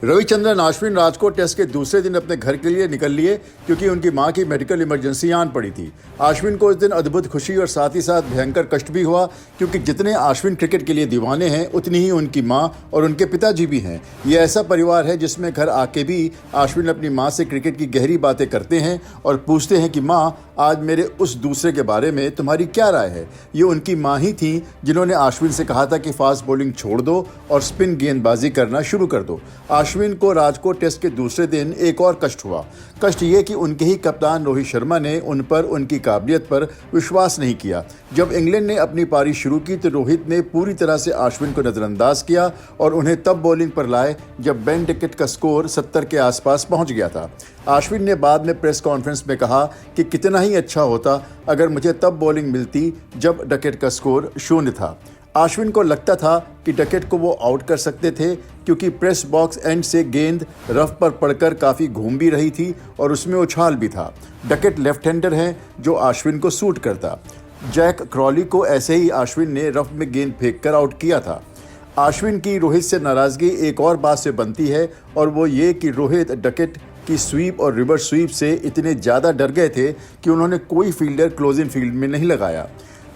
Ravichandran Ashwin Rajkot test के दूसरे दिन अपने घर के लिए निकल लिए क्योंकि उनकी मां की मेडिकल इमरजेंसी आन पड़ी थी। अश्विन को इस दिन अद्भुत खुशी और साथ ही साथ भयंकर कष्ट भी हुआ क्योंकि जितने अश्विन क्रिकेट के लिए दीवाने हैं उतनी ही उनकी मां और उनके पिताजी भी हैं। ये ऐसा परिवार है जिसमें घर आके भी अश्विन अपनी मां से क्रिकेट की गहरी बातें करते हैं और पूछते हैं कि मां, आज मेरे उस दूसरे के बारे में तुम्हारी क्या राय है। ये उनकी मां ही थी जिन्होंने अश्विन से कहा था कि फास्ट बॉलिंग छोड़ दो और स्पिन गेंदबाजी करना शुरू कर दो। अश्विन को राजकोट टेस्ट के दूसरे दिन एक और कष्ट हुआ। कष्ट ये कि उनके ही कप्तान रोहित शर्मा ने उन पर उनकी काबिलियत पर विश्वास नहीं किया। जब इंग्लैंड ने अपनी पारी शुरू की तो रोहित ने पूरी तरह से अश्विन को नज़रअंदाज किया और उन्हें तब बॉलिंग पर लाए जब बेन डकेट का स्कोर 70 के आसपास पहुंच गया था। अश्विन ने बाद में प्रेस कॉन्फ्रेंस में कहा कि कितना ही अच्छा होता अगर मुझे तब बॉलिंग मिलती जब डकेट का स्कोर 0 था। अश्विन को लगता था कि डकेट को वो आउट कर सकते थे क्योंकि प्रेस बॉक्स एंड से गेंद रफ पर पड़कर काफ़ी घूम भी रही थी और उसमें उछाल भी था। डकेट लेफ्ट हैंडर हैं जो अश्विन को सूट करता। जैक क्रॉली को ऐसे ही अश्विन ने रफ में गेंद फेंककर आउट किया था। अश्विन की रोहित से नाराज़गी एक और बात से बनती है और वो ये कि रोहित डकेट की स्वीप और रिवर्स स्वीप से इतने ज़्यादा डर गए थे कि उन्होंने कोई फील्डर क्लोजिंग फील्ड में नहीं लगाया।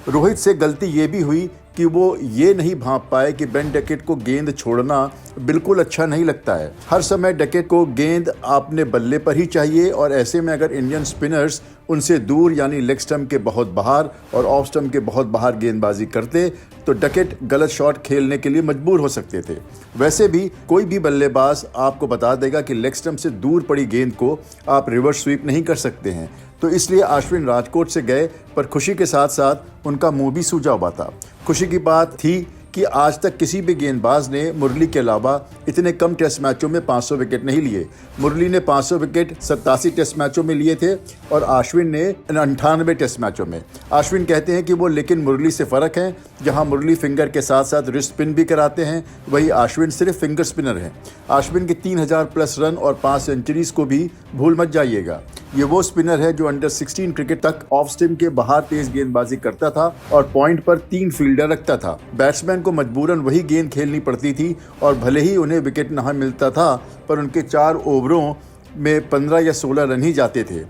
रोहित से गलती ये भी हुई कि वो ये नहीं भांप पाए कि बेन डकेट को गेंद छोड़ना बिल्कुल अच्छा नहीं लगता है। हर समय डकेट को गेंद अपने बल्ले पर ही चाहिए और ऐसे में अगर इंडियन स्पिनर्स उनसे दूर यानी लेग स्टंप के बहुत बाहर और ऑफ स्टंप के बहुत बाहर गेंदबाजी करते तो डकेट गलत शॉट खेलने के लिए मजबूर हो सकते थे। वैसे भी कोई भी बल्लेबाज आपको बता देगा कि लेग स्टंप से दूर पड़ी गेंद को आप रिवर्स स्वीप नहीं कर सकते हैं। तो इसलिए अश्विन राजकोट से गए पर खुशी के साथ साथ उनका मुंह भी सूजा हुआ था। खुशी की बात थी कि आज तक किसी भी गेंदबाज ने मुरली के अलावा इतने कम टेस्ट मैचों में 500 विकेट नहीं लिए। मुरली ने 500 विकेट 87 टेस्ट मैचों में लिए थे और अश्विन ने 98 टेस्ट मैचों में। अश्विन कहते हैं कि वो लेकिन मुरली से फ़र्क है, जहां मुरली फिंगर के साथ साथ रिस्ट स्पिन भी कराते हैं, वही अश्विन सिर्फ फिंगर स्पिनर हैं। अश्विन के 3000 प्लस रन और 5 सेंचुरीज को भी भूल मत जाइएगा। ये वो स्पिनर है जो अंडर 16 क्रिकेट तक ऑफ स्टिम के बाहर तेज गेंदबाजी करता था और पॉइंट पर 3 फील्डर रखता था। बैट्समैन को मजबूरन वही गेंद खेलनी पड़ती थी और भले ही उन्हें विकेट नहीं मिलता था पर उनके 4 ओवरों में 15 या 16 रन ही जाते थे।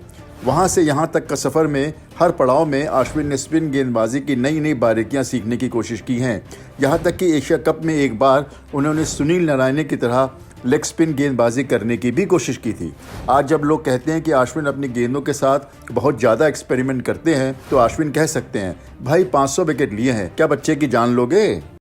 वहां से यहां तक का सफर में हर पड़ाव में अश्विन ने स्पिन गेंदबाजी की नई नई बारीकियां सीखने की कोशिश की हैं। यहां तक कि एशिया कप में एक बार उन्होंने सुनील नारायण की तरह लेग स्पिन गेंदबाजी करने की भी कोशिश की थी। आज जब लोग कहते हैं कि अश्विन अपनी गेंदों के साथ बहुत ज़्यादा एक्सपेरिमेंट करते हैं तो अश्विन कह सकते हैं, भाई 500 विकेट लिए हैं, क्या बच्चे की जान लोगे।